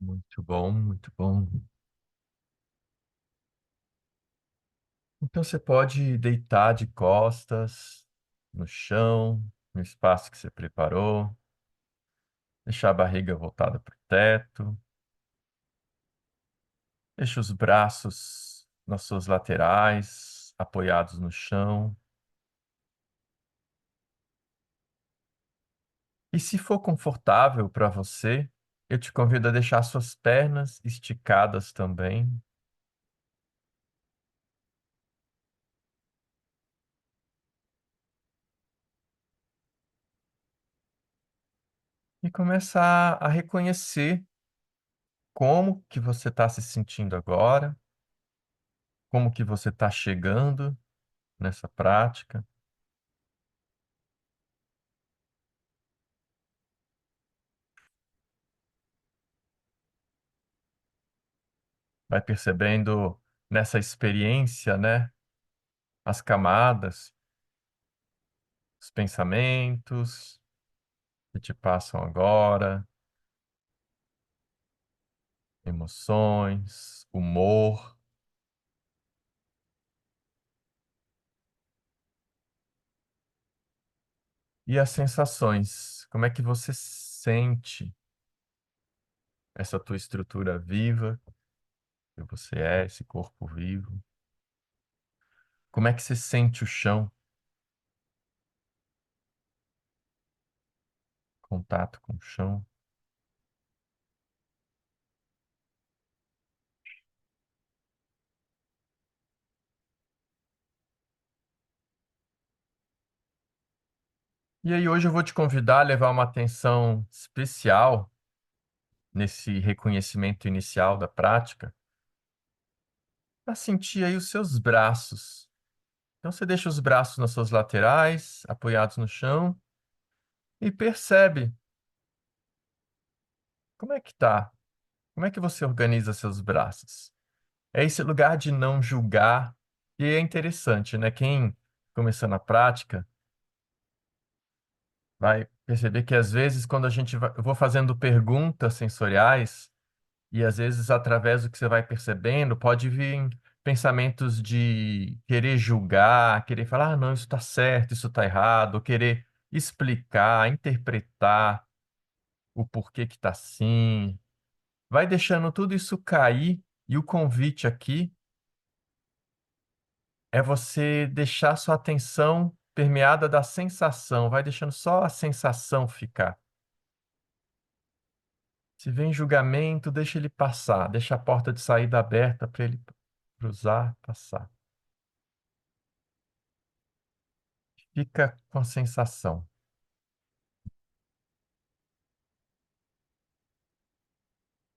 Muito bom, muito bom. Então você pode deitar de costas no chão, no espaço que você preparou, deixar a barriga voltada para o teto, deixa os braços nas suas laterais, apoiados no chão. E se for confortável para você, eu te convido a deixar suas pernas esticadas também e começar a reconhecer como que você está se sentindo agora, como que você está chegando nessa prática. Vai percebendo nessa experiência, né, as camadas, os pensamentos que te passam agora, emoções, humor e as sensações. Como é que você sente essa tua estrutura viva que você é, esse corpo vivo? Como é que você sente o chão, contato com o chão? E aí hoje eu vou te convidar a levar uma atenção especial nesse reconhecimento inicial da prática, para sentir aí os seus braços. Então você deixa os braços nas suas laterais, apoiados no chão, e percebe como é que tá, como é que você organiza seus braços. É esse lugar de não julgar, e é interessante, né? Quem começando a prática vai perceber que às vezes quando eu vou fazendo perguntas sensoriais, e às vezes, através do que você vai percebendo, pode vir pensamentos de querer julgar, querer falar, ah, não, isso está certo, isso está errado, ou querer explicar, interpretar o porquê que está assim. Vai deixando tudo isso cair, e o convite aqui é você deixar sua atenção permeada da sensação, vai deixando só a sensação ficar. Se vem julgamento, deixa ele passar, deixa a porta de saída aberta para ele cruzar, passar. Fica com a sensação.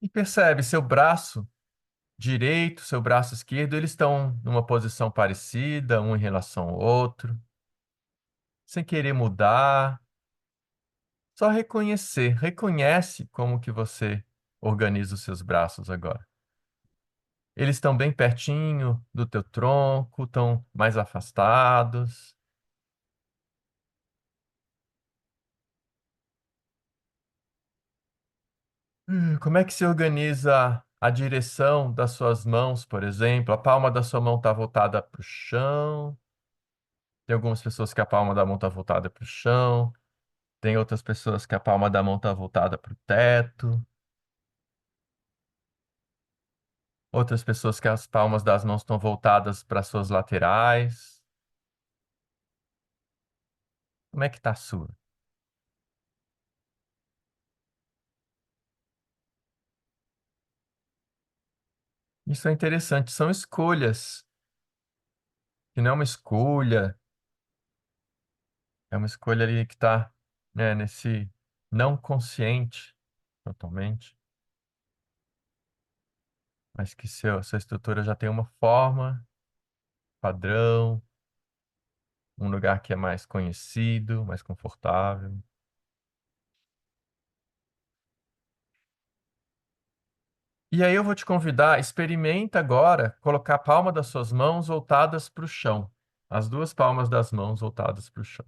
E percebe, seu braço direito, seu braço esquerdo, eles estão numa posição parecida, um em relação ao outro, sem querer mudar, só reconhecer. Reconhece como que você organiza os seus braços agora. Eles estão bem pertinho do teu tronco, estão mais afastados. Como é que se organiza a direção das suas mãos, por exemplo? A palma da sua mão está voltada para o chão. Tem algumas pessoas que a palma da mão está voltada para o chão. Tem outras pessoas que a palma da mão está voltada para o teto. Outras pessoas que as palmas das mãos estão voltadas para suas laterais. Como é que está a sua? Isso é interessante. São escolhas, que não é uma escolha. É uma escolha ali que está, né, nesse não consciente totalmente, mas que sua estrutura já tem uma forma, padrão, um lugar que é mais conhecido, mais confortável. E aí eu vou te convidar, experimenta agora colocar a palma das suas mãos voltadas para o chão, as duas palmas das mãos voltadas para o chão.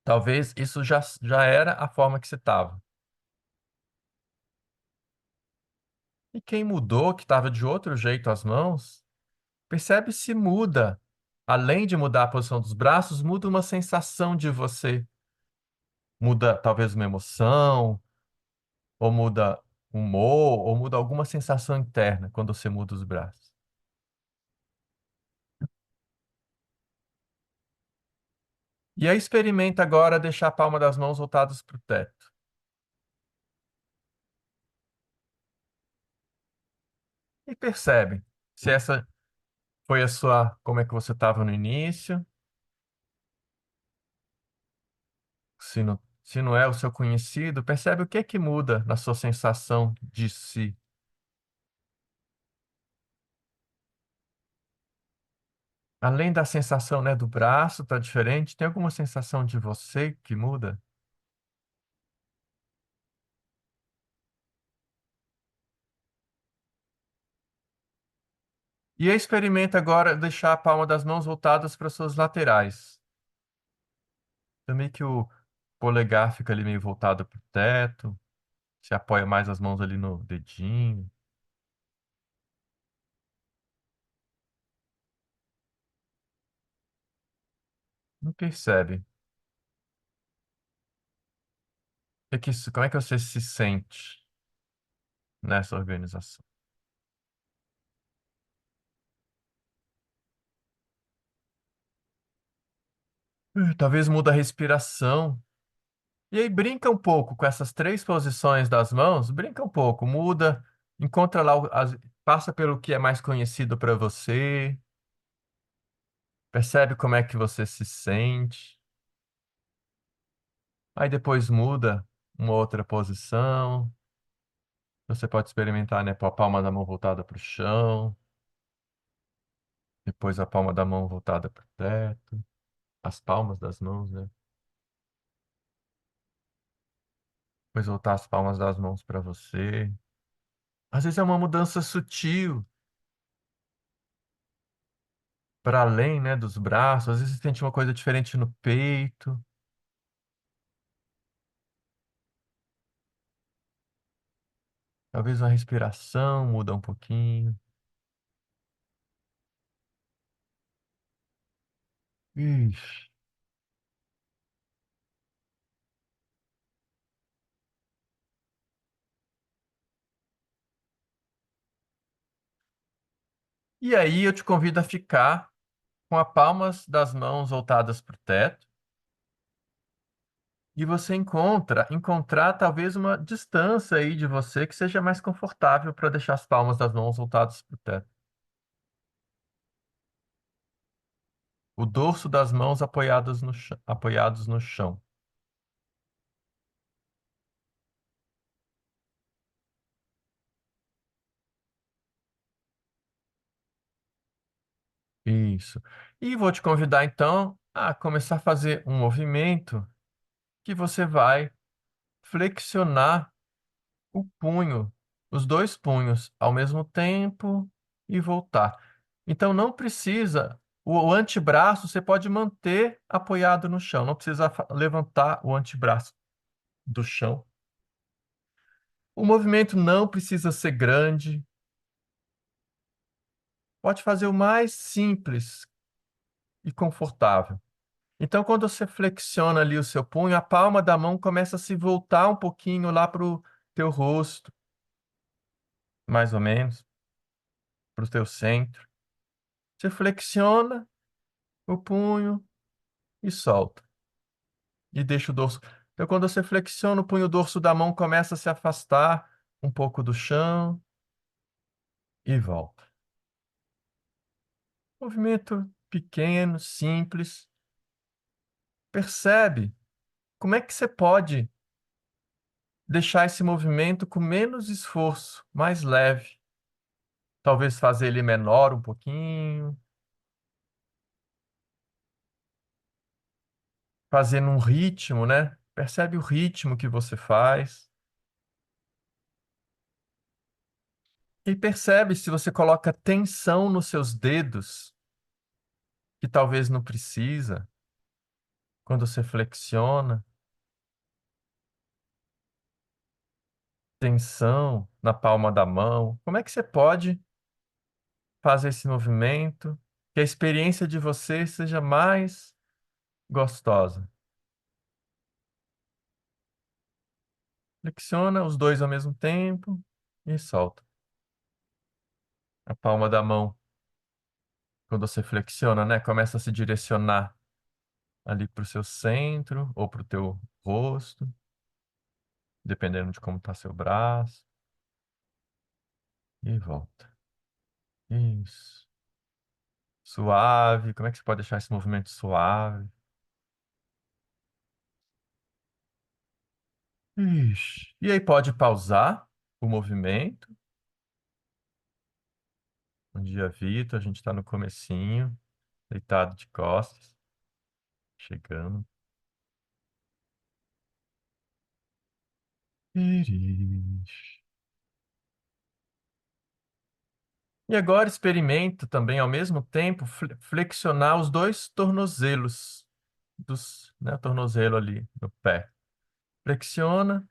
Talvez isso já era a forma que você estava. E quem mudou, que estava de outro jeito as mãos, percebe se muda. Além de mudar a posição dos braços, muda uma sensação de você. Muda talvez uma emoção, ou muda humor, ou muda alguma sensação interna quando você muda os braços. E aí experimenta agora deixar a palma das mãos voltadas para o teto. E percebe se essa foi a sua, como é que você estava no início, se não é o seu conhecido, percebe o que é que muda na sua sensação de si. Além da sensação, né, do braço, tá diferente, tem alguma sensação de você que muda? E aí experimenta agora deixar a palma das mãos voltadas para suas laterais. Também que o polegar fica ali meio voltado para o teto, se apoia mais as mãos ali no dedinho. Não percebe. Como é que você se sente nessa organização? Talvez muda a respiração. E aí brinca um pouco com essas três posições das mãos, brinca um pouco, muda, encontra lá, passa pelo que é mais conhecido para você, percebe como é que você se sente, aí depois muda uma outra posição. Você pode experimentar, né, com a palma da mão voltada para o chão, depois a palma da mão voltada para o teto, as palmas das mãos, né? Depois voltar as palmas das mãos para você. Às vezes é uma mudança sutil, para além, né, dos braços. Às vezes você sente uma coisa diferente no peito. Talvez uma respiração muda um pouquinho. Ixi. E aí eu te convido a ficar com as palmas das mãos voltadas para o teto. E você encontrar talvez uma distância aí de você que seja mais confortável para deixar as palmas das mãos voltadas para o teto. O dorso das mãos apoiados no chão. Isso. E vou te convidar então a começar a fazer um movimento que você vai flexionar o punho, os dois punhos ao mesmo tempo e voltar. Então não precisa, o antebraço você pode manter apoiado no chão, não precisa levantar o antebraço do chão. O movimento não precisa ser grande, pode fazer o mais simples e confortável. Então, quando você flexiona ali o seu punho, a palma da mão começa a se voltar um pouquinho lá para o teu rosto, mais ou menos, para o teu centro. Você flexiona o punho e solta. E deixa o dorso. Então, quando você flexiona o punho, o dorso da mão começa a se afastar um pouco do chão e volta. Movimento pequeno, simples. Percebe como é que você pode deixar esse movimento com menos esforço, mais leve. Talvez fazer ele menor um pouquinho, fazer num ritmo, né? Percebe o ritmo que você faz. E percebe se você coloca tensão nos seus dedos, que talvez não precisa, quando você flexiona. tensão na palma da mão. Como é que você pode fazer esse movimento que a experiência de você seja mais gostosa? Flexiona os dois ao mesmo tempo e solta. A palma da mão, quando você flexiona, né, começa a se direcionar ali para o seu centro ou para o teu rosto, dependendo de como está seu braço, e volta. Isso. Suave. Como é que você pode deixar esse movimento suave? Ixi. E aí pode pausar o movimento. Bom dia, Vitor. A gente está no comecinho, deitado de costas, chegando. Ixi. E agora experimenta também, ao mesmo tempo, flexionar os dois tornozelos né, o tornozelo ali no pé. Flexiona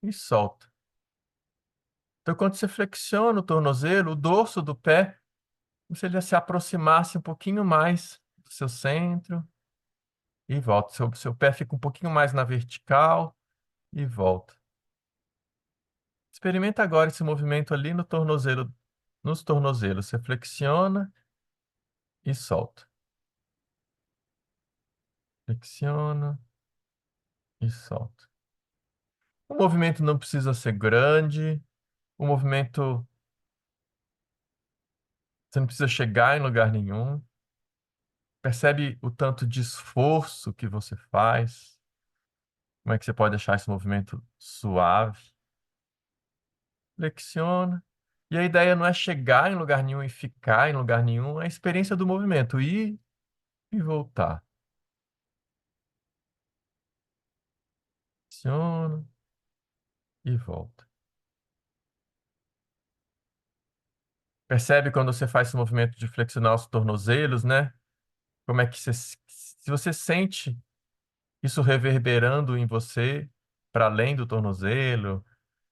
e solta. Então, quando você flexiona o tornozelo, o dorso do pé, como se ele se aproximasse um pouquinho mais do seu centro e volta. Seu pé fica um pouquinho mais na vertical e volta. Experimenta agora esse movimento ali no tornozelo, nos tornozelos. Você flexiona e solta. Flexiona e solta. O movimento não precisa ser grande. O movimento, você não precisa chegar em lugar nenhum. Percebe o tanto de esforço que você faz? Como é que você pode deixar esse movimento suave? Flexiona. E a ideia não é chegar em lugar nenhum e ficar em lugar nenhum, é a experiência do movimento, ir e voltar. Flexiona e volta. Percebe quando você faz esse movimento de flexionar os tornozelos, né? Como é que você, se você sente isso reverberando em você, para além do tornozelo,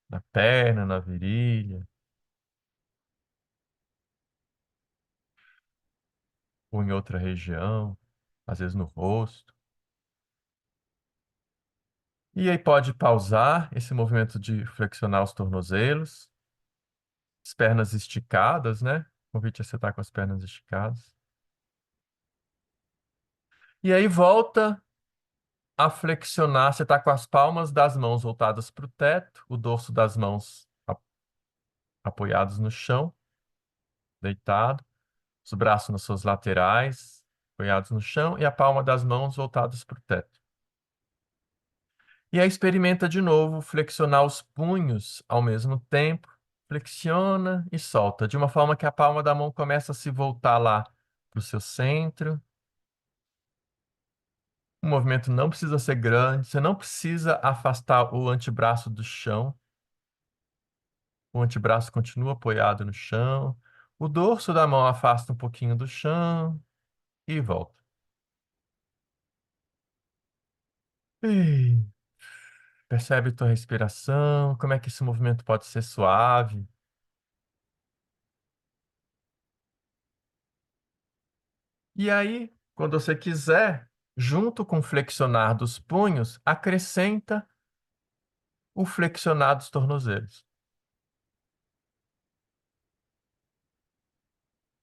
na perna, na virilha, ou em outra região, às vezes no rosto. E aí pode pausar esse movimento de flexionar os tornozelos, as pernas esticadas, né? Convite a você estar com as pernas esticadas. E aí volta a flexionar. Você está com as palmas das mãos voltadas para o teto, o dorso das mãos apoiados no chão, deitado, os braços nas suas laterais, apoiados no chão, e a palma das mãos voltadas para o teto. E aí experimenta de novo flexionar os punhos ao mesmo tempo. Flexiona e solta, de uma forma que a palma da mão começa a se voltar lá para o seu centro. O movimento não precisa ser grande, você não precisa afastar o antebraço do chão. O antebraço continua apoiado no chão. O dorso da mão afasta um pouquinho do chão e volta. E percebe tua respiração, como é que esse movimento pode ser suave. E aí, quando você quiser, junto com o flexionar dos punhos, acrescenta o flexionar dos tornozelos.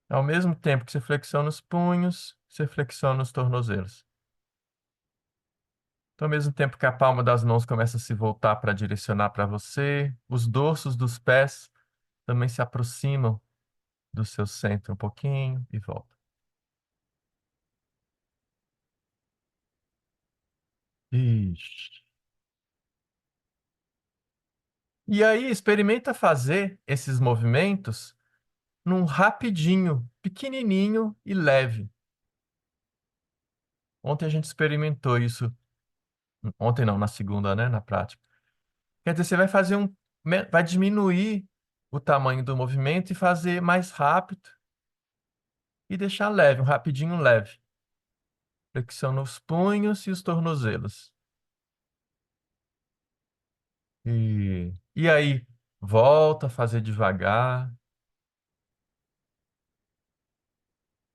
Ao mesmo tempo que você flexiona os punhos, você flexiona os tornozelos. Então, ao mesmo tempo que a palma das mãos começa a se voltar para direcionar para você, os dorsos dos pés também se aproximam do seu centro um pouquinho e volta. Ixi. E aí, experimenta fazer esses movimentos num rapidinho, pequenininho e leve. Ontem a gente experimentou isso. Ontem não, na segunda, né, na prática. Quer dizer, você vai fazer vai diminuir o tamanho do movimento e fazer mais rápido e deixar leve, um rapidinho leve. Flexão nos punhos e os tornozelos. E aí, volta a fazer devagar.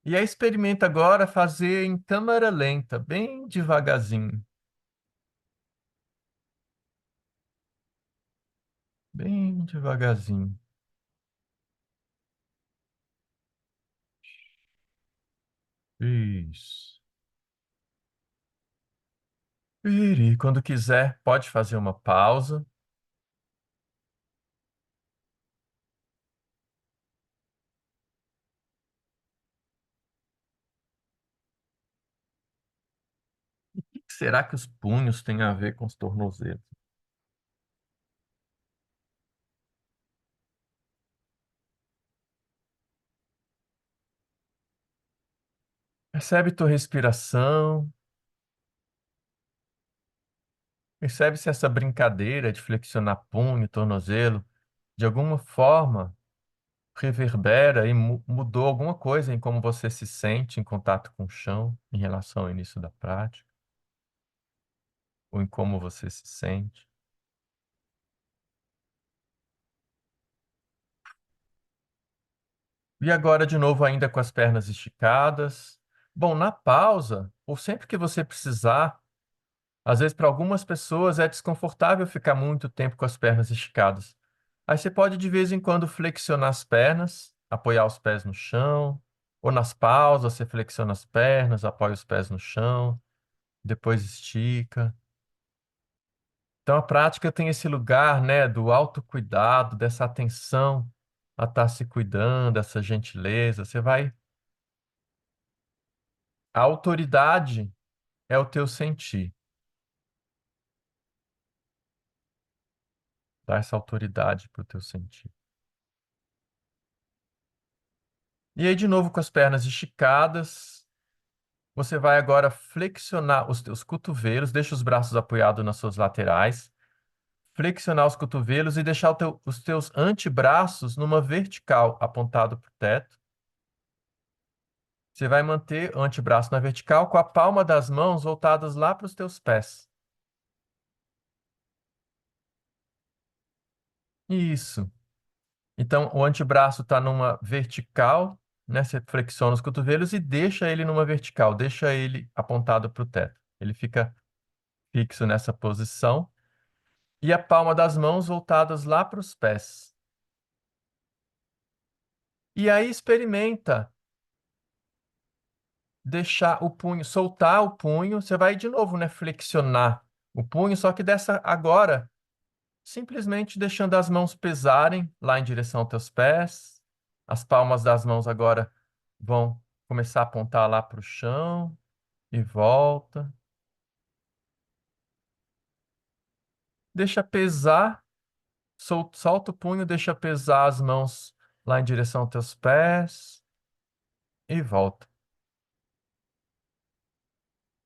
E aí experimenta agora fazer em câmera lenta, bem devagarzinho, bem devagarzinho. Isso. E quando quiser, pode fazer uma pausa. O que será que os punhos têm a ver com os tornozelos? Percebe tua respiração, percebe se essa brincadeira de flexionar punho, tornozelo, de alguma forma reverbera e mudou alguma coisa em como você se sente em contato com o chão em relação ao início da prática, ou em como você se sente. E agora, de novo, ainda com as pernas esticadas. Bom, na pausa, ou sempre que você precisar, às vezes para algumas pessoas é desconfortável ficar muito tempo com as pernas esticadas. Aí você pode de vez em quando flexionar as pernas, apoiar os pés no chão, ou nas pausas você flexiona as pernas, apoia os pés no chão, depois estica. Então a prática tem esse lugar, né, do autocuidado, dessa atenção a estar se cuidando, essa gentileza. Você vai. A autoridade é o teu sentir. Dá essa autoridade para o teu sentir. E aí, de novo, com as pernas esticadas, você vai agora flexionar os teus cotovelos, deixa os braços apoiados nas suas laterais, flexionar os cotovelos e deixar os teus antebraços numa vertical, apontado para o teto. Você vai manter o antebraço na vertical com a palma das mãos voltadas lá para os teus pés. Isso. Então, o antebraço está numa vertical, né? Você flexiona os cotovelos e deixa ele numa vertical, deixa ele apontado para o teto. Ele fica fixo nessa posição. E a palma das mãos voltadas lá para os pés. E aí experimenta deixar o punho, soltar o punho. Você vai de novo, né? Flexionar o punho, só que dessa agora, simplesmente deixando as mãos pesarem lá em direção aos teus pés. As palmas das mãos agora vão começar a apontar lá para o chão e volta. Deixa pesar, solta o punho, deixa pesar as mãos lá em direção aos teus pés e volta.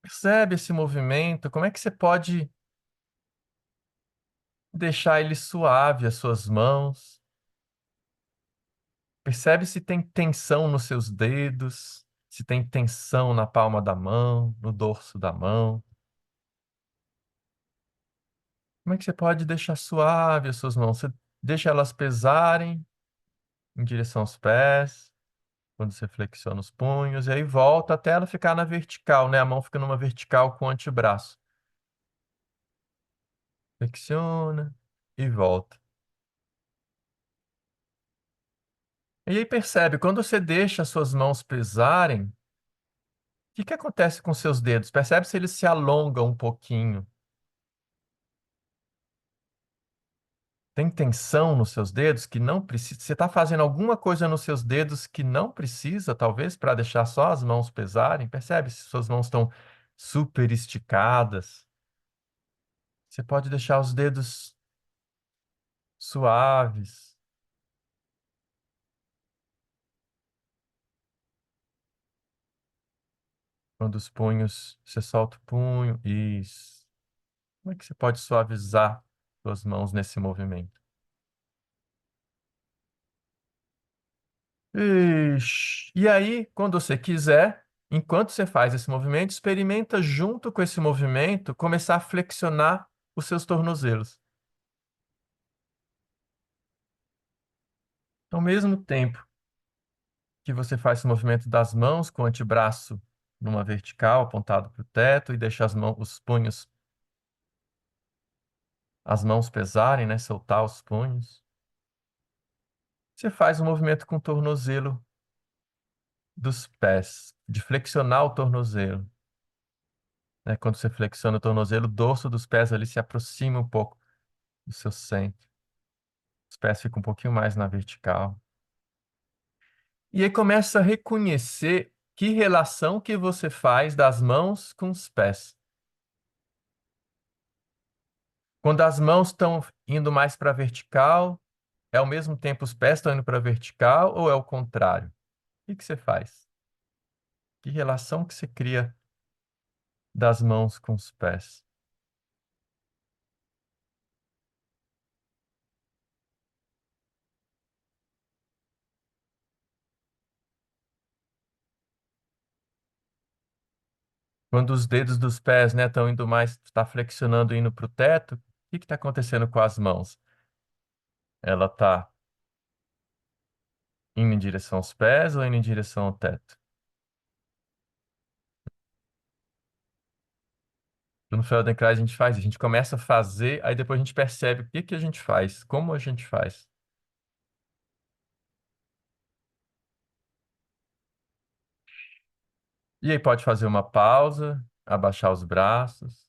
Percebe esse movimento? Como é que você pode deixar ele suave, as suas mãos? Percebe se tem tensão nos seus dedos, se tem tensão na palma da mão, no dorso da mão. Como é que você pode deixar suave as suas mãos? Você deixa elas pesarem em direção aos pés, quando você flexiona os punhos, e aí volta até ela ficar na vertical, né? A mão fica numa vertical com o antebraço. Flexiona e volta. E aí percebe, quando você deixa as suas mãos pesarem, o que que acontece com seus dedos? Percebe se eles se alongam um pouquinho. Tem tensão nos seus dedos que não precisa. Você está fazendo alguma coisa nos seus dedos que não precisa, talvez, para deixar só as mãos pesarem. Percebe se suas mãos estão super esticadas. Você pode deixar os dedos suaves. Quando os punhos, você solta o punho. Isso. Como é que você pode suavizar suas mãos nesse movimento? Ixi. E aí, quando você quiser, enquanto você faz esse movimento, experimenta junto com esse movimento começar a flexionar os seus tornozelos. Ao mesmo tempo que você faz esse movimento das mãos com o antebraço numa vertical, apontado para o teto, e deixa os punhos, as mãos pesarem, né? Soltar os punhos. Você faz um movimento com o tornozelo dos pés, de flexionar o tornozelo, né? Quando você flexiona o tornozelo, o dorso dos pés ali se aproxima um pouco do seu centro. Os pés ficam um pouquinho mais na vertical. E aí começa a reconhecer que relação que você faz das mãos com os pés. Quando as mãos estão indo mais para a vertical, é ao mesmo tempo os pés estão indo para a vertical ou é o contrário? O que você faz? Que relação que você cria das mãos com os pés? Quando os dedos dos pés, né, estão indo mais, está flexionando, indo para o teto, o que está acontecendo com as mãos? Ela está indo em direção aos pés ou indo em direção ao teto? No Feldenkrais a gente faz, a gente começa a fazer, aí depois a gente percebe o que que a gente faz, como a gente faz. E aí pode fazer uma pausa, abaixar os braços.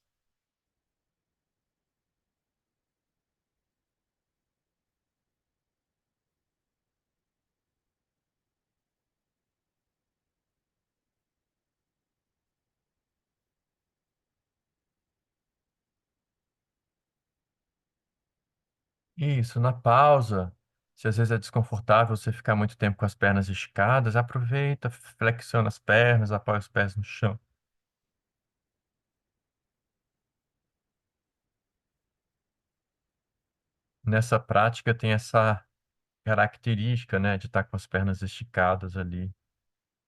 Isso, na pausa. Se às vezes é desconfortável você ficar muito tempo com as pernas esticadas, aproveita, flexiona as pernas, apoia os pés no chão. Nessa prática tem essa característica, né, de estar com as pernas esticadas ali,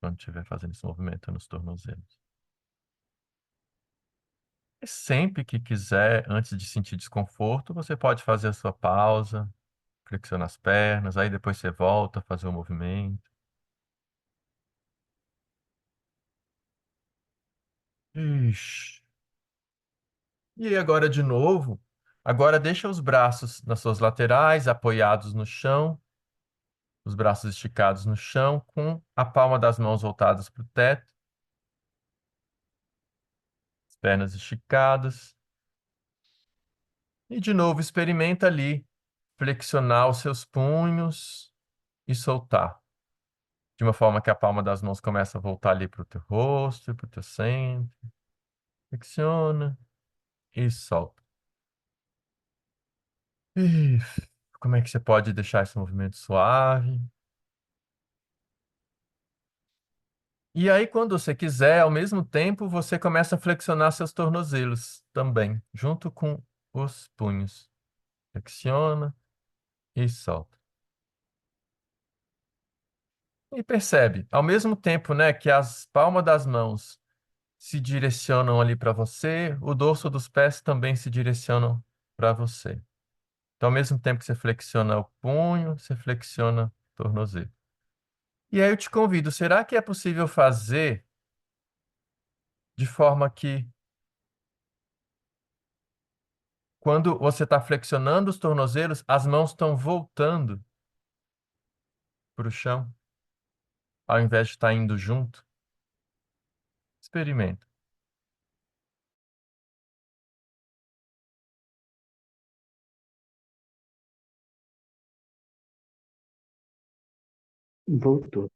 quando estiver fazendo esse movimento nos tornozelos. E sempre que quiser, antes de sentir desconforto, você pode fazer a sua pausa, flexiona as pernas, aí depois você volta a fazer o movimento. Ixi. E aí agora de novo, agora deixa os braços nas suas laterais, apoiados no chão, os braços esticados no chão, com a palma das mãos voltadas para o teto, as pernas esticadas. E de novo, experimenta ali flexionar os seus punhos e soltar. De uma forma que a palma das mãos começa a voltar ali para o teu rosto, para o teu centro. Flexiona e solta. E como é que você pode deixar esse movimento suave? E aí, quando você quiser, ao mesmo tempo, você começa a flexionar seus tornozelos também, junto com os punhos. Flexiona e solta. E percebe, ao mesmo tempo, né, que as palmas das mãos se direcionam ali para você, o dorso dos pés também se direcionam para você. Então, ao mesmo tempo que você flexiona o punho, você flexiona o tornozelo. E aí eu te convido, será que é possível fazer de forma que quando você está flexionando os tornozelos, as mãos estão voltando para o chão, ao invés de estar indo junto? Experimenta. Voltou.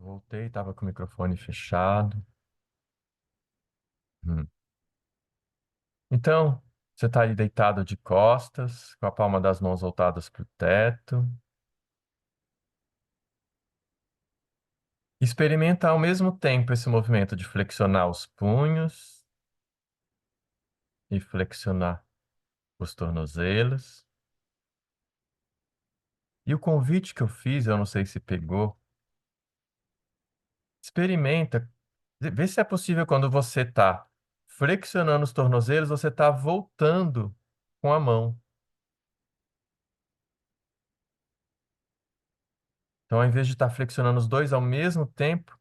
Voltei, estava com o microfone fechado. Hum. Então, você está aí deitado de costas, com a palma das mãos voltadas para o teto. Experimenta ao mesmo tempo esse movimento de flexionar os punhos e flexionar os tornozelos. E o convite que eu fiz, eu não sei se pegou, experimenta, vê se é possível quando você está flexionando os tornozelos, você está voltando com a mão. Então, ao invés de estar flexionando os dois ao mesmo tempo,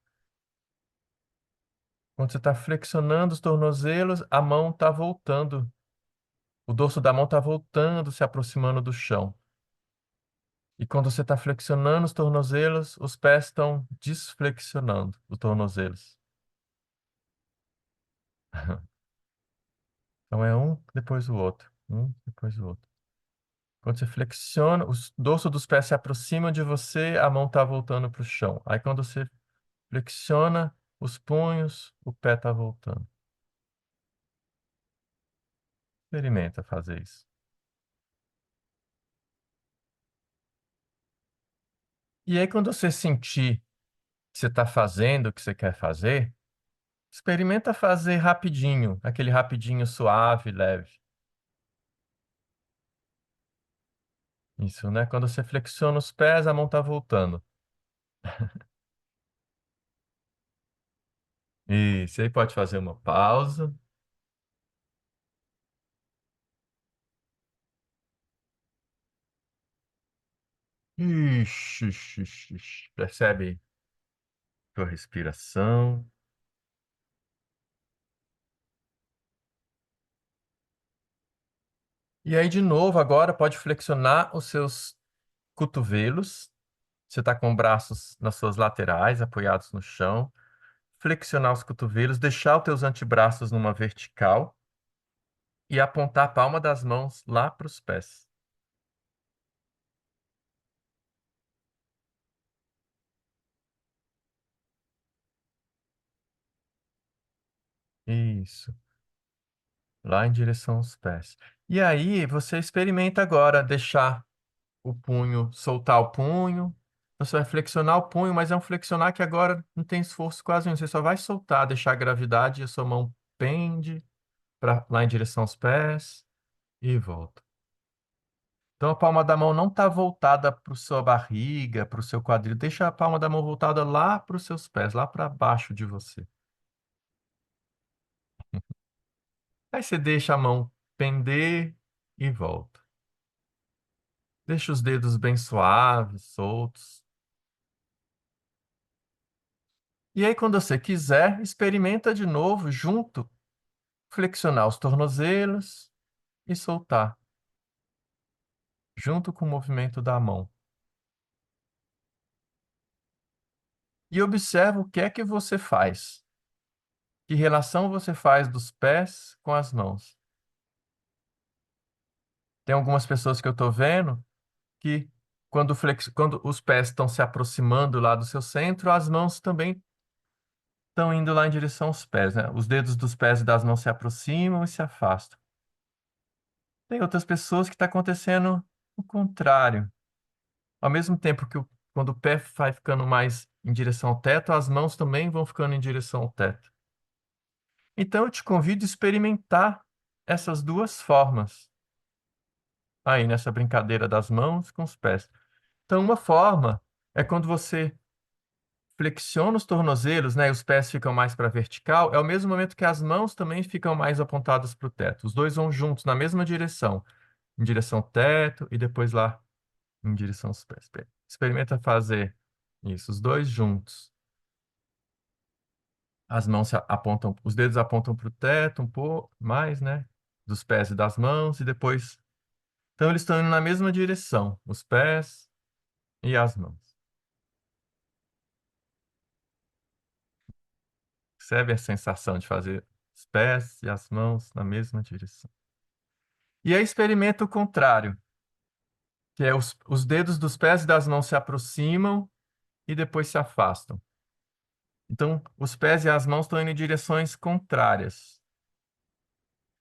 quando você está flexionando os tornozelos, a mão está voltando. O dorso da mão está voltando, se aproximando do chão. E quando você está flexionando os tornozelos, os pés estão desflexionando os tornozelos. Então é um depois o outro, um depois o outro. Quando você flexiona, o dorso dos pés se aproxima de você, a mão está voltando para o chão. Aí quando você flexiona os punhos, o pé está voltando. Experimenta fazer isso. E aí quando você sentir que você está fazendo o que você quer fazer, experimenta fazer rapidinho, aquele rapidinho suave, leve. Isso, né? Quando você flexiona os pés, a mão está voltando. Isso, aí pode fazer uma pausa. Ixi, ixi, ixi, ixi. Percebe sua respiração. E aí, de novo, agora pode flexionar os seus cotovelos. Você está com os braços nas suas laterais, apoiados no chão. Flexionar os cotovelos, deixar os teus antebraços numa vertical e apontar a palma das mãos lá para os pés. Isso, lá em direção aos pés. E aí, você experimenta agora deixar o punho, soltar o punho. Você vai flexionar o punho, mas é um flexionar que agora não tem esforço quase nenhum. Você só vai soltar, deixar a gravidade e a sua mão pende lá em direção aos pés e volta. Então a palma da mão não está voltada para sua barriga, para o seu quadril. Deixa a palma da mão voltada lá para os seus pés, lá para baixo de você. Aí você deixa a mão pender e volta. Deixa os dedos bem suaves, soltos. E aí, quando você quiser, experimenta de novo, junto, flexionar os tornozelos e soltar, junto com o movimento da mão. E observa o que é que você faz. Que relação você faz dos pés com as mãos. Tem algumas pessoas que eu estou vendo que, quando os pés estão se aproximando lá do seu centro, as mãos também estão indo lá em direção aos pés, né? Os dedos dos pés e das mãos se aproximam e se afastam. Tem outras pessoas que está acontecendo o contrário. Ao mesmo tempo que quando o pé vai ficando mais em direção ao teto, as mãos também vão ficando em direção ao teto. Então eu te convido a experimentar essas duas formas aí nessa brincadeira das mãos com os pés. Então, uma forma é quando você flexiona os tornozelos, né, e os pés ficam mais para vertical, é o mesmo momento que as mãos também ficam mais apontadas para o teto. Os dois vão juntos na mesma direção, em direção ao teto e depois lá em direção aos pés. Experimenta fazer isso, os dois juntos. As mãos apontam, os dedos apontam para o teto um pouco mais, né? Dos pés e das mãos, e depois. Então, eles estão indo na mesma direção, os pés e as mãos. Percebe a sensação de fazer os pés e as mãos na mesma direção. E aí, experimenta o contrário, que é os dedos dos pés e das mãos se aproximam e depois se afastam. Então, os pés e as mãos estão indo em direções contrárias.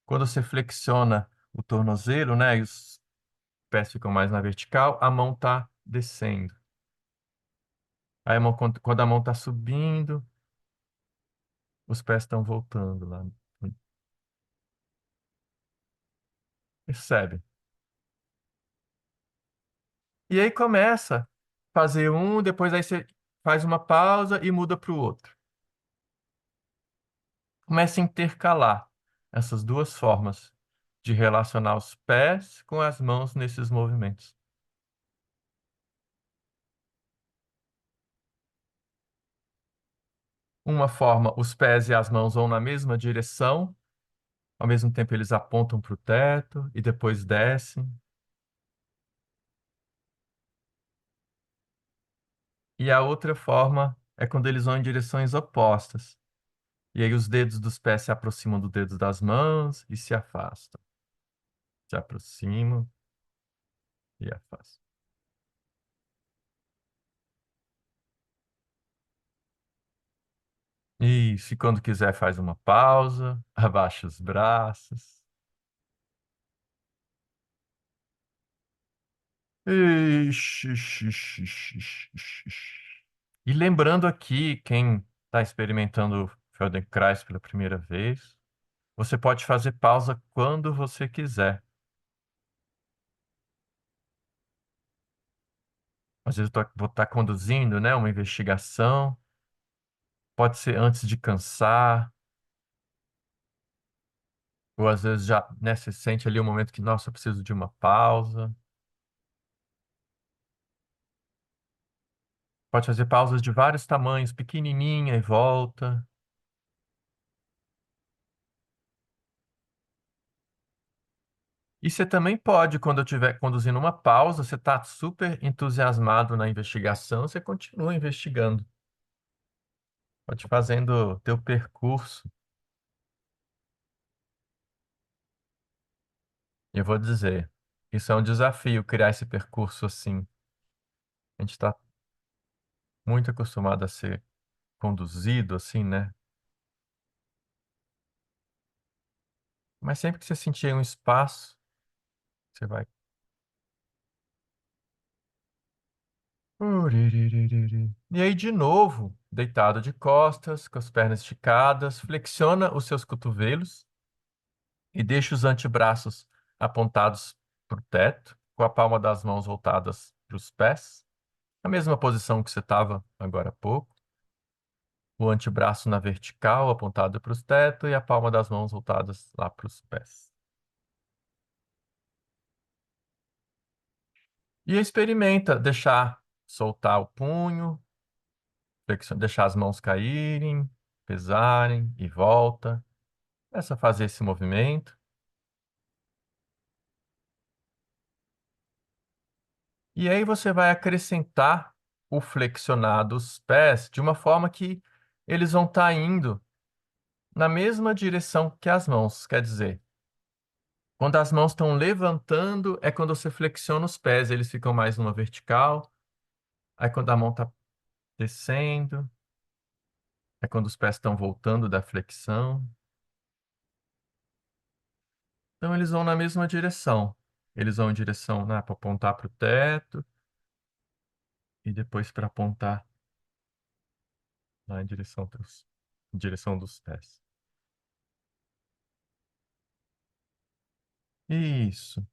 Quando você flexiona o tornozelo, né, e os pés ficam mais na vertical, a mão está descendo. Aí, quando a mão está subindo, os pés estão voltando lá. Percebe? E aí começa a fazer um, depois aí você faz uma pausa e muda para o outro. Começa a intercalar essas duas formas de relacionar os pés com as mãos nesses movimentos. Uma forma, os pés e as mãos vão na mesma direção, ao mesmo tempo eles apontam para o teto e depois descem. E a outra forma é quando eles vão em direções opostas. E aí os dedos dos pés se aproximam dos dedos das mãos e se afastam. Se aproximam e afastam. Isso, e quando quiser faz uma pausa, abaixa os braços. Ixi, ixi, ixi, ixi, ixi, ixi. E lembrando aqui, quem está experimentando Feldenkrais pela primeira vez, você pode fazer pausa quando você quiser. Às vezes vou estar conduzindo, né, uma investigação, pode ser antes de cansar, ou às vezes já, né, você sente ali um momento que, nossa, eu preciso de uma pausa. Pode fazer pausas de vários tamanhos, pequenininha e volta. E você também pode, quando eu estiver conduzindo uma pausa, você está super entusiasmado na investigação, você continua investigando. Pode ir fazendo teu percurso. E eu vou dizer, isso é um desafio, criar esse percurso assim. A gente está muito acostumado a ser conduzido assim, né? Mas sempre que você sentir um espaço, você vai. E aí, de novo, deitado de costas, com as pernas esticadas, flexiona os seus cotovelos e deixa os antebraços apontados para o teto, com a palma das mãos voltadas para os pés. A mesma posição que você estava agora há pouco. O antebraço na vertical, apontado para os tetos, e a palma das mãos voltadas lá para os pés. E experimenta deixar soltar o punho, deixar as mãos caírem, pesarem e volta. Começa a fazer esse movimento. E aí você vai acrescentar o flexionar dos pés de uma forma que eles vão estar indo na mesma direção que as mãos. Quer dizer, quando as mãos estão levantando, é quando você flexiona os pés, eles ficam mais numa vertical. Aí quando a mão está descendo, é quando os pés estão voltando da flexão. Então eles vão na mesma direção. Eles vão em direção, né, para apontar para o teto e depois para apontar lá em direção dos pés. Isso.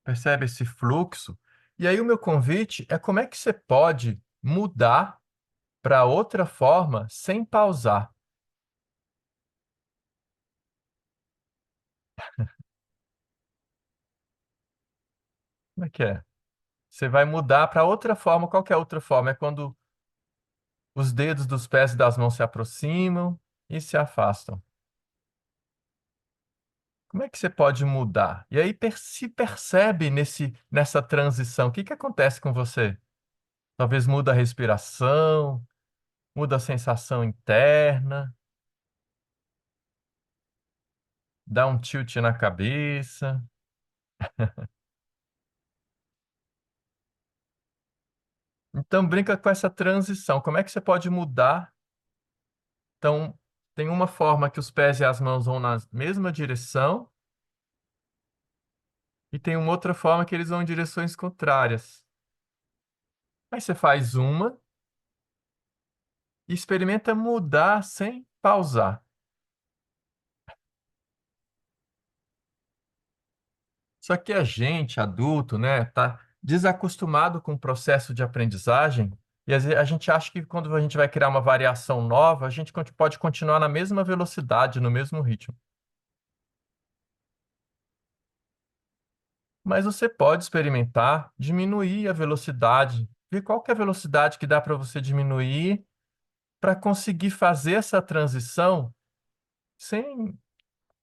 Percebe esse fluxo? E aí o meu convite é como é que você pode mudar para outra forma sem pausar? Como é que é? Você vai mudar para outra forma. Qual que é a outra forma? É quando os dedos dos pés e das mãos se aproximam e se afastam. Como é que você pode mudar? E aí se percebe nessa transição. O que que acontece com você? Talvez muda a respiração, muda a sensação interna, dá um tilt na cabeça. Então brinca com essa transição. Como é que você pode mudar? Então, tem uma forma que os pés e as mãos vão na mesma direção e tem uma outra forma que eles vão em direções contrárias. Aí você faz uma e experimenta mudar sem pausar. Só que a gente, adulto, né, tá desacostumado com o processo de aprendizagem e às vezes a gente acha que quando a gente vai criar uma variação nova, a gente pode continuar na mesma velocidade, no mesmo ritmo. Mas você pode experimentar diminuir a velocidade, ver qual que é a velocidade que dá para você diminuir para conseguir fazer essa transição sem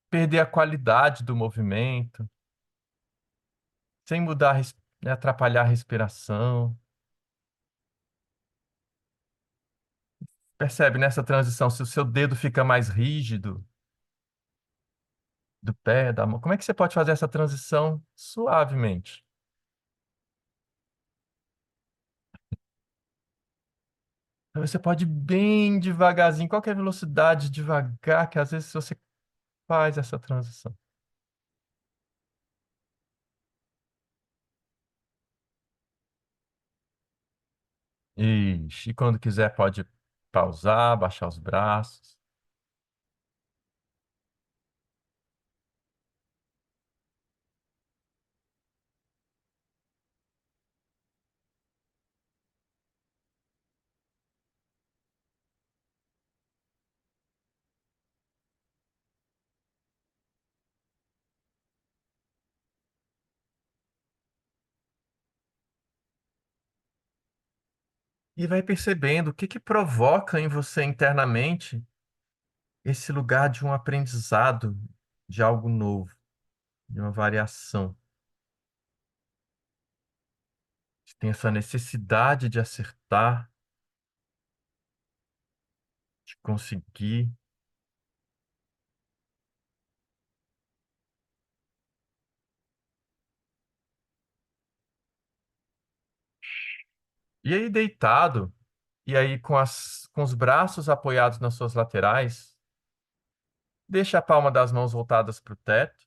perder a qualidade do movimento, sem mudar, né, atrapalhar a respiração. Percebe nessa transição se o seu dedo fica mais rígido do pé, da mão? Como é que você pode fazer essa transição suavemente? Então, você pode ir bem devagarzinho, qualquer velocidade, devagar, que às vezes você faz essa transição. Ixi, e quando quiser pode pausar, baixar os braços. E vai percebendo o que que provoca em você internamente esse lugar de um aprendizado, de algo novo, de uma variação. Você tem essa necessidade de acertar, de conseguir. E aí, deitado, e aí com os braços apoiados nas suas laterais, deixa a palma das mãos voltadas para o teto,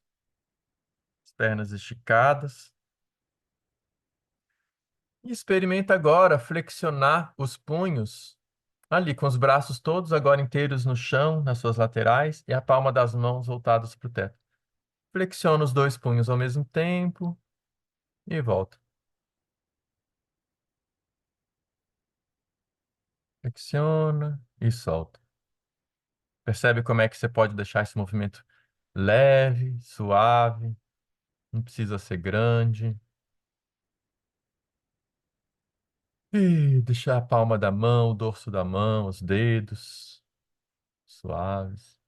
as pernas esticadas. E experimenta agora flexionar os punhos, ali com os braços todos agora inteiros no chão, nas suas laterais, e a palma das mãos voltadas para o teto. Flexiona os dois punhos ao mesmo tempo e volta. Flexiona e solta. Percebe como é que você pode deixar esse movimento leve, suave, não precisa ser grande. E deixar a palma da mão, o dorso da mão, os dedos suaves.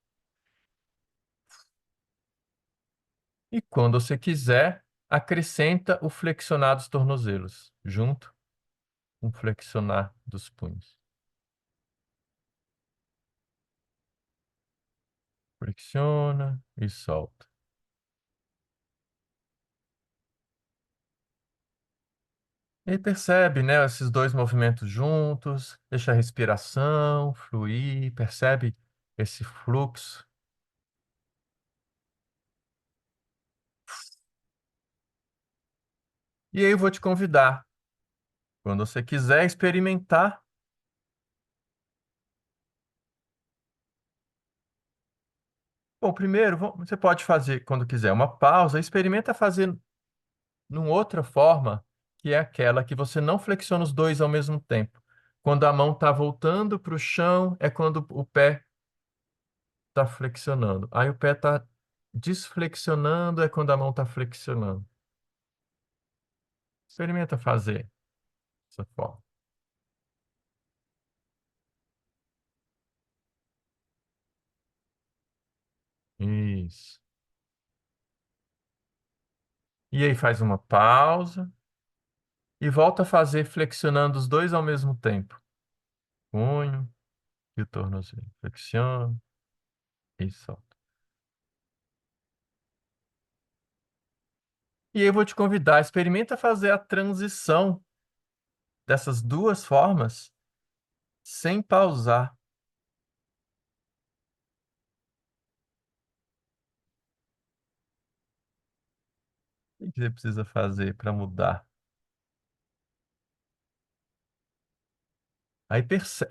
E quando você quiser, acrescenta o flexionar dos tornozelos, junto com o flexionar dos punhos. Flexiona e solta. E aí percebe, né, esses dois movimentos juntos, deixa a respiração fluir, percebe esse fluxo. E aí eu vou te convidar, quando você quiser experimentar. Bom, primeiro, você pode fazer, quando quiser, uma pausa, experimenta fazer numa outra forma, que é aquela que você não flexiona os dois ao mesmo tempo. Quando a mão está voltando para o chão, é quando o pé está flexionando. Aí o pé está desflexionando, é quando a mão está flexionando. Experimenta fazer dessa forma. Isso. E aí faz uma pausa e volta a fazer flexionando os dois ao mesmo tempo. Punho e o tornozelo. Flexiona e solta. E aí eu vou te convidar, experimenta fazer a transição dessas duas formas sem pausar. O que você precisa fazer para mudar? Aí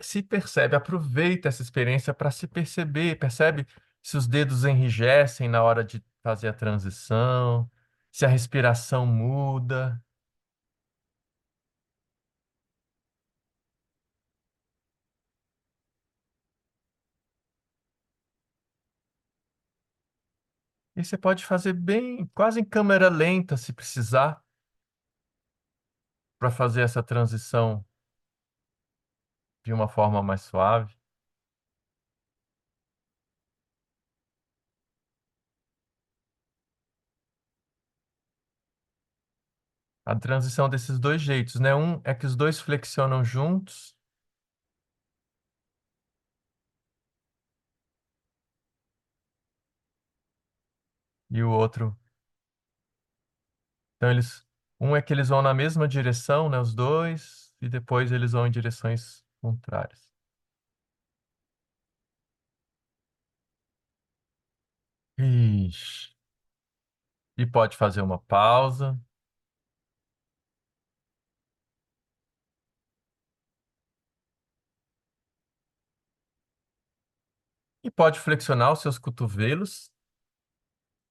se percebe, aproveita essa experiência para se perceber, percebe se os dedos enrijecem na hora de fazer a transição, se a respiração muda. E você pode fazer bem, quase em câmera lenta, se precisar, para fazer essa transição de uma forma mais suave. A transição desses dois jeitos, né? Um é que os dois flexionam juntos e o outro. Então um é que eles vão na mesma direção, né? Os dois, e depois eles vão em direções contrárias. Ixi. E pode fazer uma pausa. E pode flexionar os seus cotovelos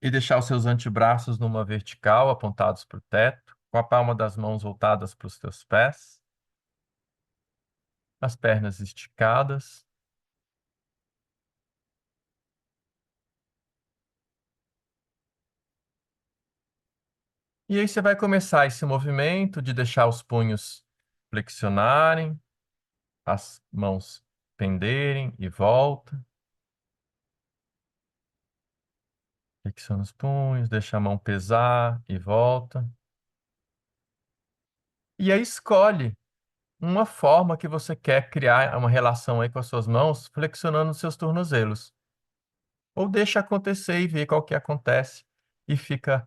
e deixar os seus antebraços numa vertical, apontados para o teto, com a palma das mãos voltadas para os teus pés, as pernas esticadas. E aí você vai começar esse movimento de deixar os punhos flexionarem, as mãos penderem e volta. Flexiona os punhos, deixa a mão pesar e volta. E aí escolhe uma forma que você quer criar uma relação aí com as suas mãos, flexionando os seus tornozelos. Ou deixa acontecer e vê qual que acontece e fica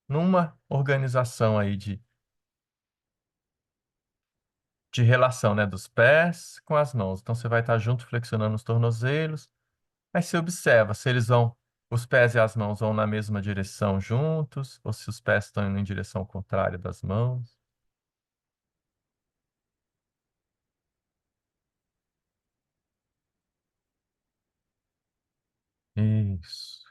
numa organização aí de relação, né, dos pés com as mãos. Então você vai estar junto flexionando os tornozelos. Aí você observa se os pés e as mãos vão na mesma direção juntos, ou se os pés estão indo em direção contrária das mãos. Isso.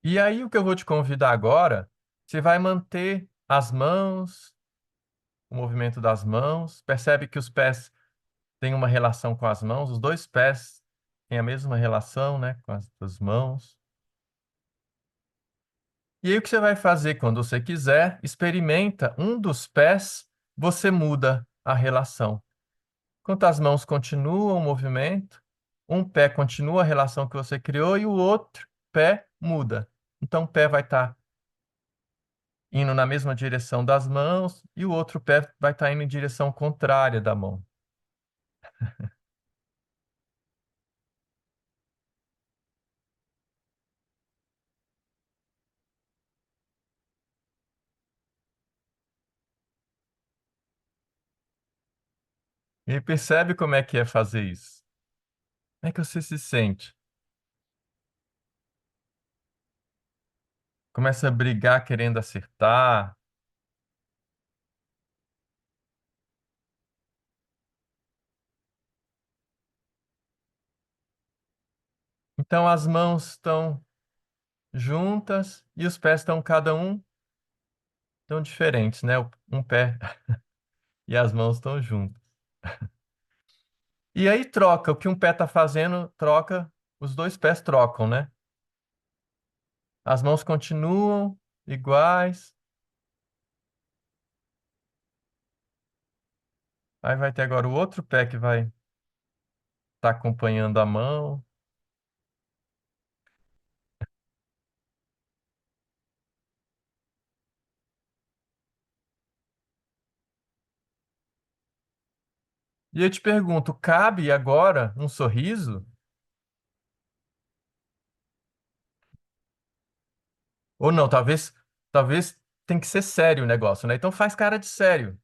E aí o que eu vou te convidar agora, você vai manter as mãos, o movimento das mãos, percebe que os pés têm uma relação com as mãos, os dois pés têm a mesma relação, né, com as mãos. E aí o que você vai fazer quando você quiser, experimenta um dos pés, você muda a relação. Enquanto as mãos continuam o movimento, um pé continua a relação que você criou e o outro pé muda. Então o pé vai estar indo na mesma direção das mãos e o outro pé vai estar indo em direção contrária da mão. E percebe como é que é fazer isso? Como é que você se sente? Começa a brigar querendo acertar. Então as mãos estão juntas e os pés estão cada um tão diferentes, né? Um pé e as mãos estão juntas. E aí troca, o que um pé está fazendo, troca, os dois pés trocam, né? As mãos continuam iguais, aí vai ter agora o outro pé que vai estar acompanhando a mão. E eu te pergunto, cabe agora um sorriso? Ou não? Talvez tem que ser sério o negócio, né? Então faz cara de sério.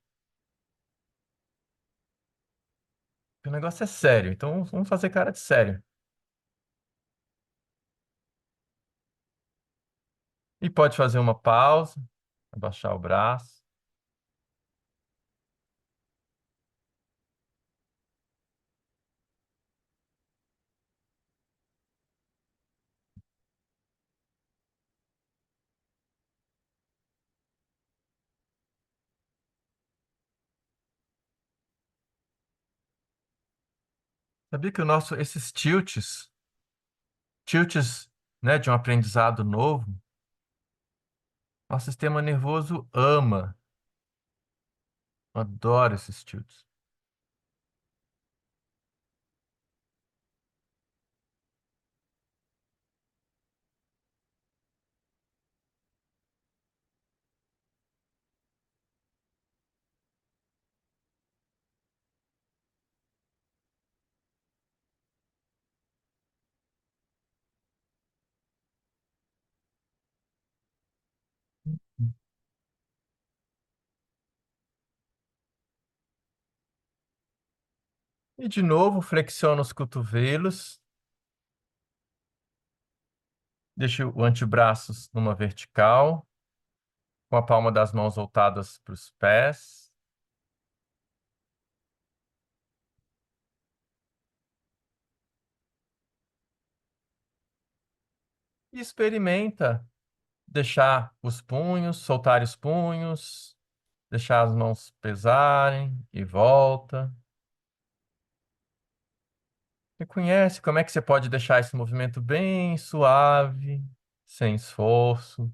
O negócio é sério, então vamos fazer cara de sério. E pode fazer uma pausa, abaixar o braço. Sabia que esses tilts, né, de um aprendizado novo, nosso sistema nervoso ama, adora esses tilts. E de novo, flexiona os cotovelos, deixa o antebraço numa vertical, com a palma das mãos voltadas para os pés. E experimenta deixar os punhos, soltar os punhos, deixar as mãos pesarem e volta. Reconhece como é que você pode deixar esse movimento bem suave, sem esforço.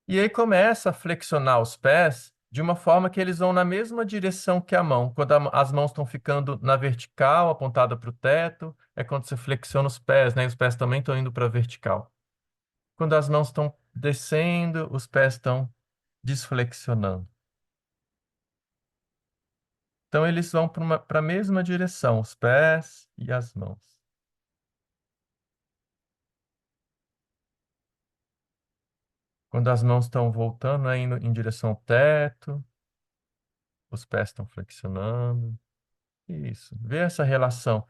E aí começa a flexionar os pés de uma forma que eles vão na mesma direção que a mão. Quando as mãos estão ficando na vertical, apontada para o teto, é quando você flexiona os pés, né? E os pés também estão indo para a vertical. Quando as mãos estão descendo, os pés estão desflexionando. Então eles vão para a mesma direção, os pés e as mãos. Quando as mãos estão voltando, né, indo em direção ao teto, os pés estão flexionando. Isso. Vê essa relação.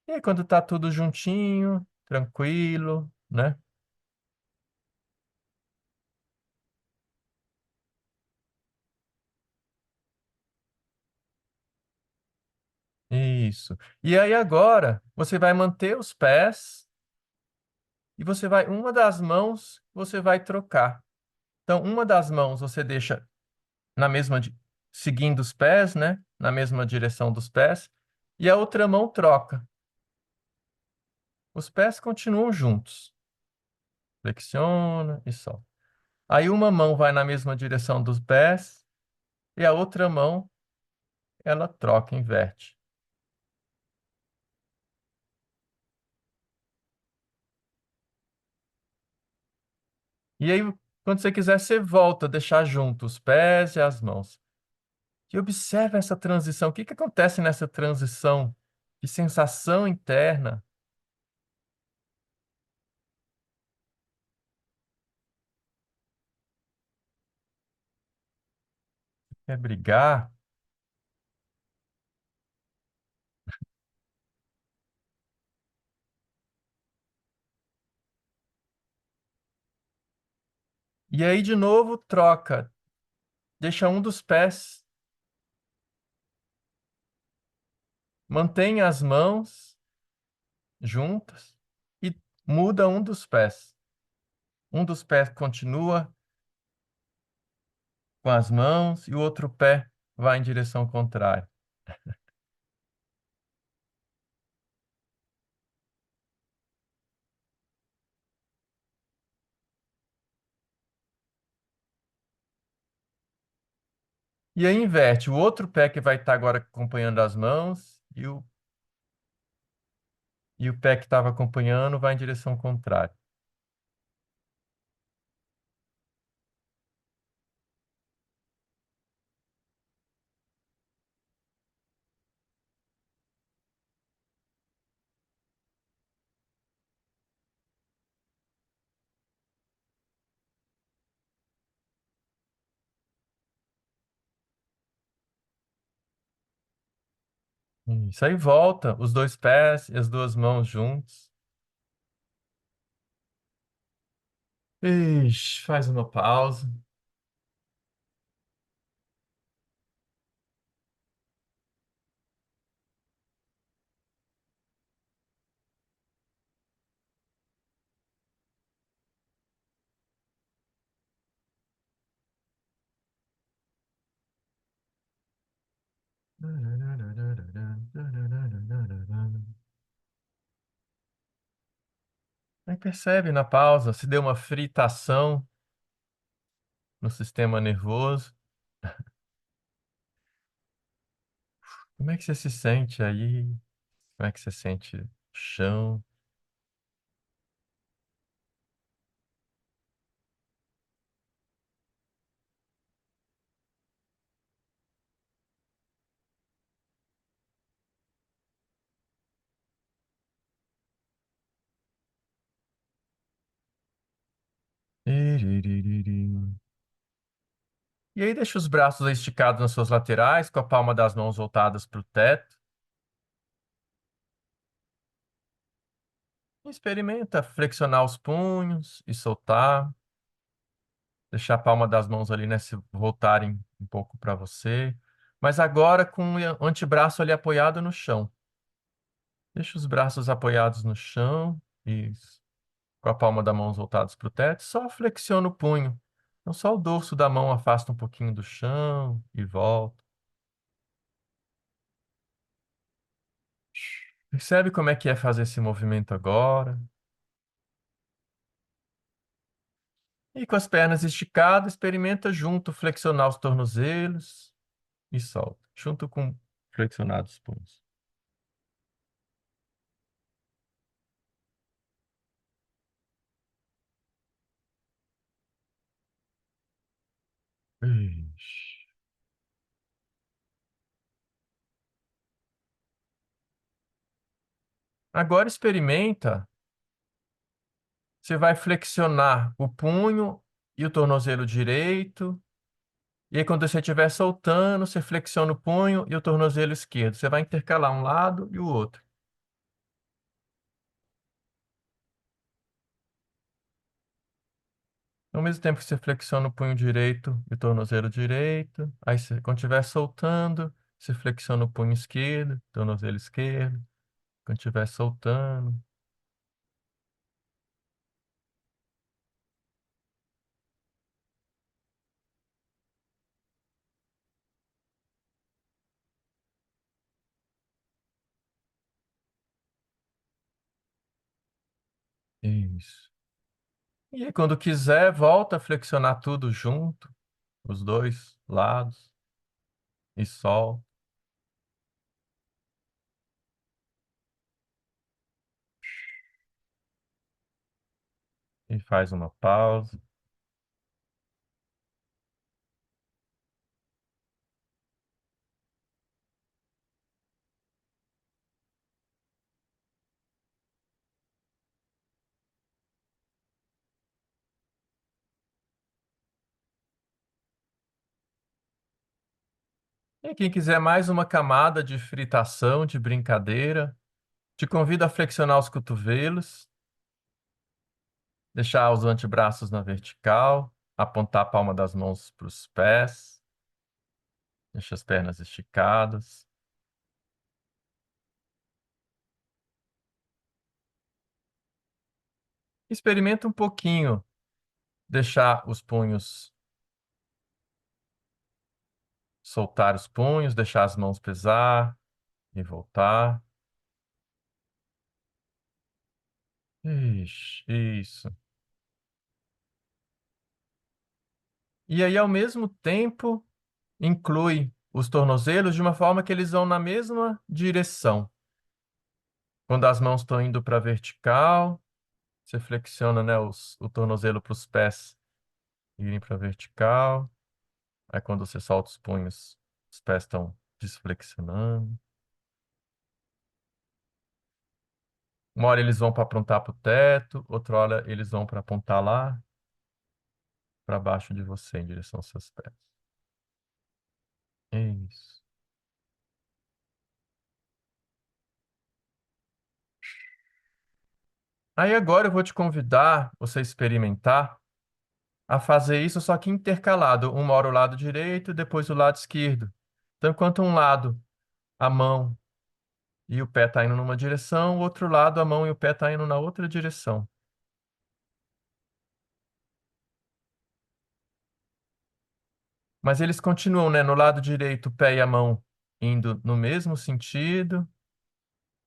E aí, quando tá tudo juntinho, tranquilo, né? Isso. E aí agora, você vai manter os pés e uma das mãos você vai trocar. Então, uma das mãos você deixa na seguindo os pés, né? Na mesma direção dos pés, e a outra mão troca. Os pés continuam juntos. Flexiona e solta. Aí uma mão vai na mesma direção dos pés e a outra mão ela troca, inverte. E aí, quando você quiser, você volta, deixar junto os pés e as mãos. E observa essa transição. O que que acontece nessa transição? Que sensação interna? É brigar? E aí, de novo, troca. Deixa um dos pés, mantém as mãos juntas e muda um dos pés. Um dos pés continua com as mãos e o outro pé vai em direção contrária. E aí inverte. O outro pé que vai estar agora acompanhando as mãos e o pé que estava acompanhando vai em direção contrária. Isso aí volta, os dois pés e as duas mãos juntos. Ixi, faz uma pausa. Aí percebe na pausa se deu uma fritação no sistema nervoso. Como é que você se sente aí? Como é que você sente o chão? Iririririm. E aí deixa os braços esticados nas suas laterais, com a palma das mãos voltadas para o teto. Experimenta flexionar os punhos e soltar. Deixar a palma das mãos ali, né, se voltarem um pouco para você. Mas agora com o antebraço ali apoiado no chão. Deixa os braços apoiados no chão. Isso. Com a palma da mão voltados para o teto. Só flexiona o punho. Então só o dorso da mão afasta um pouquinho do chão e volta. Percebe como é que é fazer esse movimento agora? E com as pernas esticadas, experimenta junto flexionar os tornozelos e solta, junto com flexionados os punhos. Ixi. Agora experimenta. Você vai flexionar o punho e o tornozelo direito. E aí, quando você estiver soltando, você flexiona o punho e o tornozelo esquerdo. Você vai intercalar um lado e o outro. Ao mesmo tempo que você flexiona o punho direito e o tornozelo direito. Aí, quando estiver soltando, você flexiona o punho esquerdo, tornozelo esquerdo. Quando estiver soltando. Isso. E aí, quando quiser, volta a flexionar tudo junto, os dois lados, e solta. E faz uma pausa. E quem quiser mais uma camada de fritação, de brincadeira, te convido a flexionar os cotovelos, deixar os antebraços na vertical, apontar a palma das mãos para os pés, deixa as pernas esticadas. Experimenta um pouquinho, deixar os punhos, soltar os punhos, deixar as mãos pesar e voltar. Ixi, isso. E aí, ao mesmo tempo, inclui os tornozelos de uma forma que eles vão na mesma direção. Quando as mãos estão indo para a vertical, você flexiona, né, o tornozelo para os pés irem para a vertical. Aí quando você solta os punhos, os pés estão desflexionando. Uma hora eles vão para apontar para o teto, outra hora eles vão para apontar lá para baixo de você, em direção aos seus pés. Isso. Aí agora eu vou te convidar, você experimentar, a fazer isso só que intercalado. Uma hora o lado direito, depois o lado esquerdo. Então, enquanto um lado, a mão e o pé tá indo numa direção, o outro lado, a mão e o pé tá indo na outra direção. Mas eles continuam, né? No lado direito, o pé e a mão indo no mesmo sentido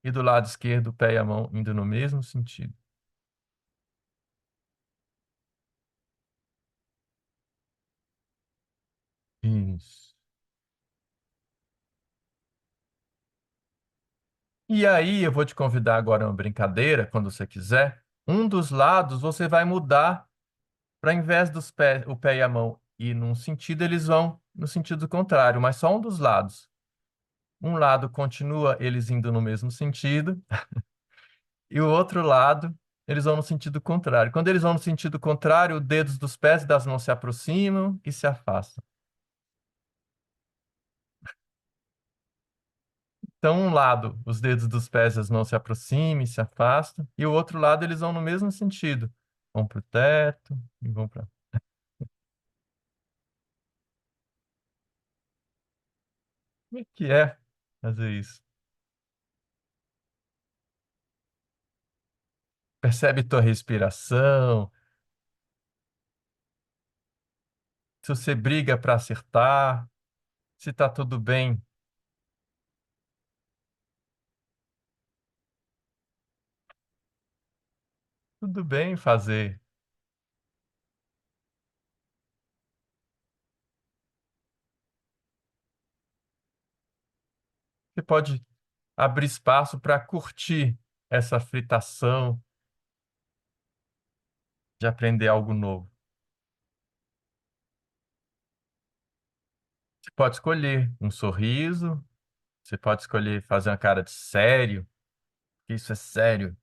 e do lado esquerdo o pé e a mão indo no mesmo sentido. Isso. E aí eu vou te convidar agora a uma brincadeira, quando você quiser. Um dos lados você vai mudar para, ao invés dos pés, o pé e a mão ir num sentido, eles vão no sentido contrário, mas só um dos lados. Um lado continua eles indo no mesmo sentido e o outro lado eles vão no sentido contrário. Quando eles vão no sentido contrário, os dedos dos pés e das mãos se aproximam e se afastam. Então, um lado, os dedos dos pés e as mãos se aproximam e se afastam, e o outro lado eles vão no mesmo sentido. Vão para o teto e vão para. Como é que é fazer isso? Percebe tua respiração. Se você briga para acertar, se está tudo bem, tudo bem fazer. Você pode abrir espaço para curtir essa fritação de aprender algo novo. Você pode escolher um sorriso, você pode escolher fazer uma cara de sério, que isso é sério.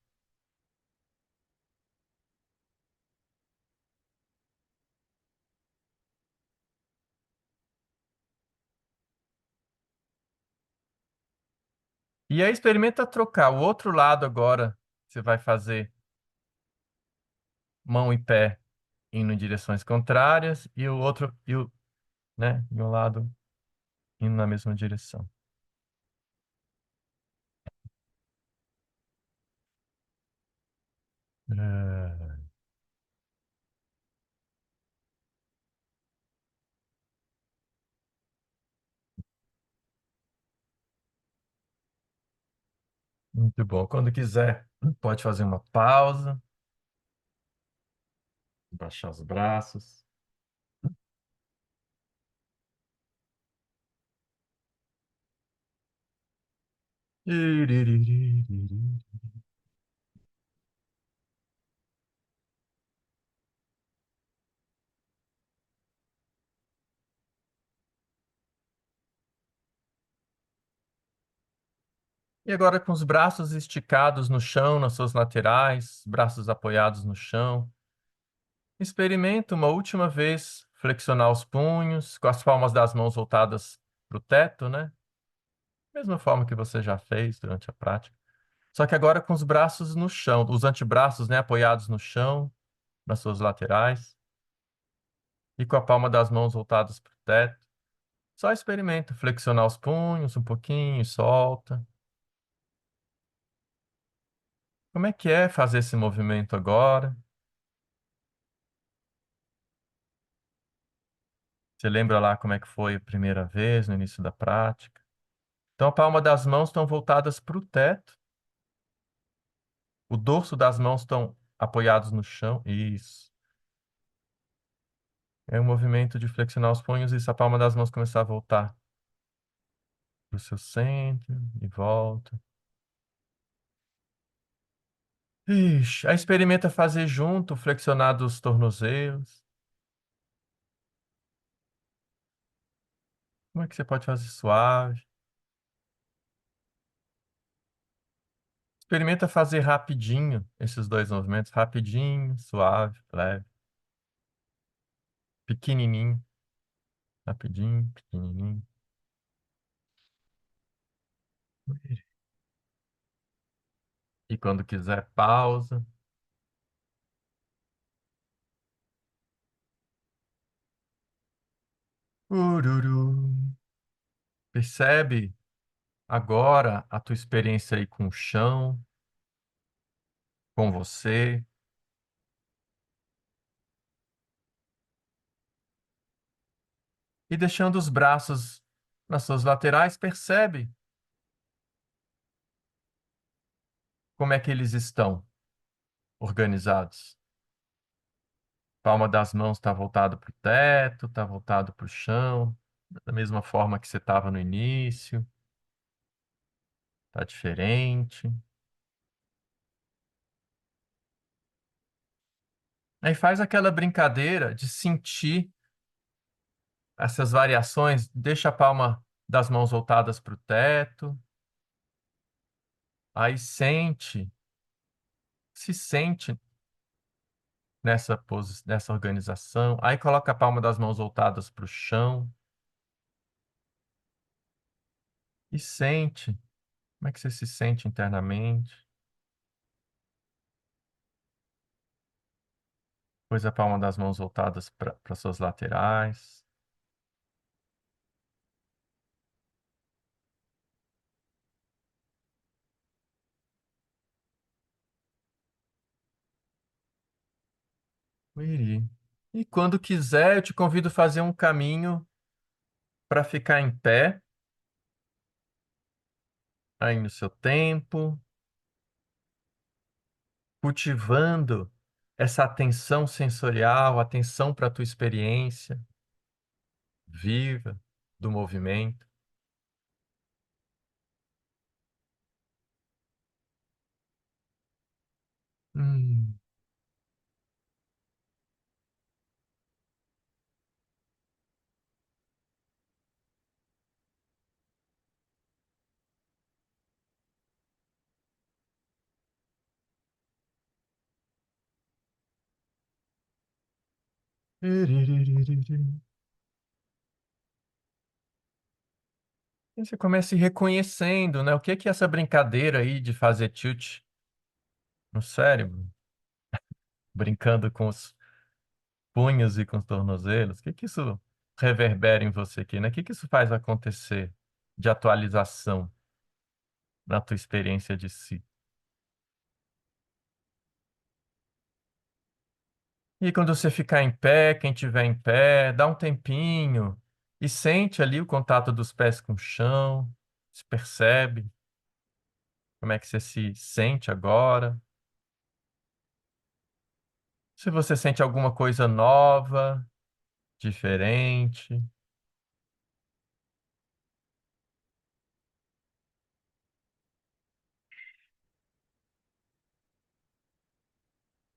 E aí experimenta trocar o outro lado agora. Você vai fazer mão e pé indo em direções contrárias e o outro, e um lado indo na mesma direção. É, muito bom. Quando quiser, pode fazer uma pausa, baixar os braços. E agora com os braços esticados no chão, nas suas laterais, braços apoiados no chão. Experimenta uma última vez flexionar os punhos, com as palmas das mãos voltadas para o teto, né? Mesma forma que você já fez durante a prática. Só que agora com os braços no chão, os antebraços, né, apoiados no chão, nas suas laterais, e com a palma das mãos voltadas para o teto. Só experimenta flexionar os punhos um pouquinho e solta. Como é que é fazer esse movimento agora? Você lembra lá como é que foi a primeira vez no início da prática? Então, a palma das mãos estão voltadas para o teto, o dorso das mãos estão apoiados no chão. Isso. É um movimento de flexionar os punhos e se a palma das mãos começar a voltar para o seu centro e volta. Ixi, aí experimenta fazer junto, flexionar dos tornozelos. Como é que você pode fazer suave? Experimenta fazer rapidinho esses dois movimentos, rapidinho, suave, leve, pequenininho, rapidinho, pequenininho. E quando quiser, pausa. Ururu. Percebe agora a tua experiência aí com o chão, com você, e deixando os braços nas suas laterais, percebe como é que eles estão organizados. Palma das mãos está voltado para o teto, está voltado para o chão, da mesma forma que você estava no início, está diferente. Aí faz aquela brincadeira de sentir essas variações, deixa a palma das mãos voltadas para o teto, aí se sente nessa organização, aí coloca a palma das mãos voltadas para o chão e sente como é que você se sente internamente. Pôs a palma das mãos voltadas para suas laterais. Iri. E quando quiser, eu te convido a fazer um caminho para ficar em pé, aí no seu tempo, cultivando essa atenção sensorial, atenção para a tua experiência viva do movimento. Hum. E você começa a ir reconhecendo, né? O que que é essa brincadeira aí de fazer tilt no cérebro, brincando com os punhos e com os tornozelos? O que que isso reverbera em você aqui, né? O que que isso faz acontecer de atualização na tua experiência de si? E quando você ficar em pé, quem tiver em pé, dá um tempinho e sente ali o contato dos pés com o chão, se percebe como é que você se sente agora. Se você sente alguma coisa nova, diferente.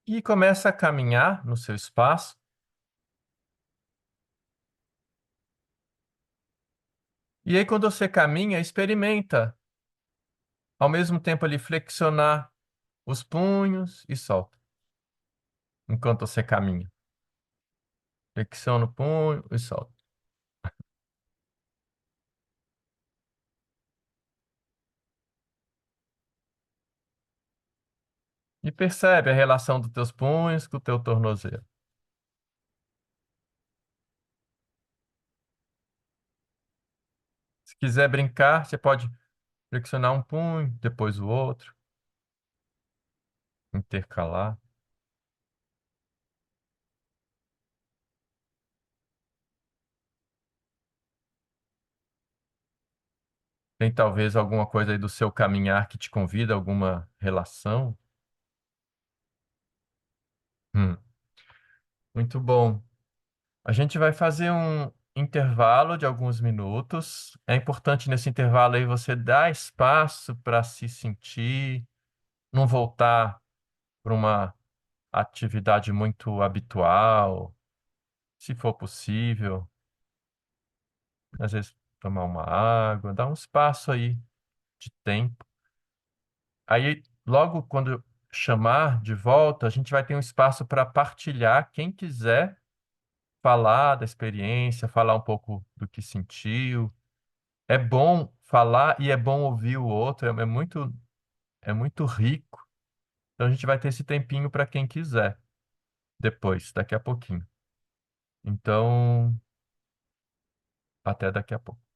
E começa a caminhar no seu espaço. E aí, quando você caminha, experimenta ao mesmo tempo ali flexionar os punhos e solta enquanto você caminha. Flexiona o punho e solta. E percebe a relação dos teus punhos com o teu tornozelo. Se quiser brincar, você pode flexionar um punho, depois o outro, intercalar. Tem talvez alguma coisa aí do seu caminhar que te convida, alguma relação? Hum, muito bom. A gente vai fazer um intervalo de alguns minutos. É importante nesse intervalo aí você dar espaço para se sentir, não voltar para uma atividade muito habitual, se for possível, às vezes tomar uma água, dar um espaço aí de tempo. Aí, logo quando eu chamar de volta, a gente vai ter um espaço para partilhar. Quem quiser falar da experiência, falar um pouco do que sentiu. É bom falar e é bom ouvir o outro, é muito rico. Então a gente vai ter esse tempinho para quem quiser depois, daqui a pouquinho. Então, até daqui a pouco.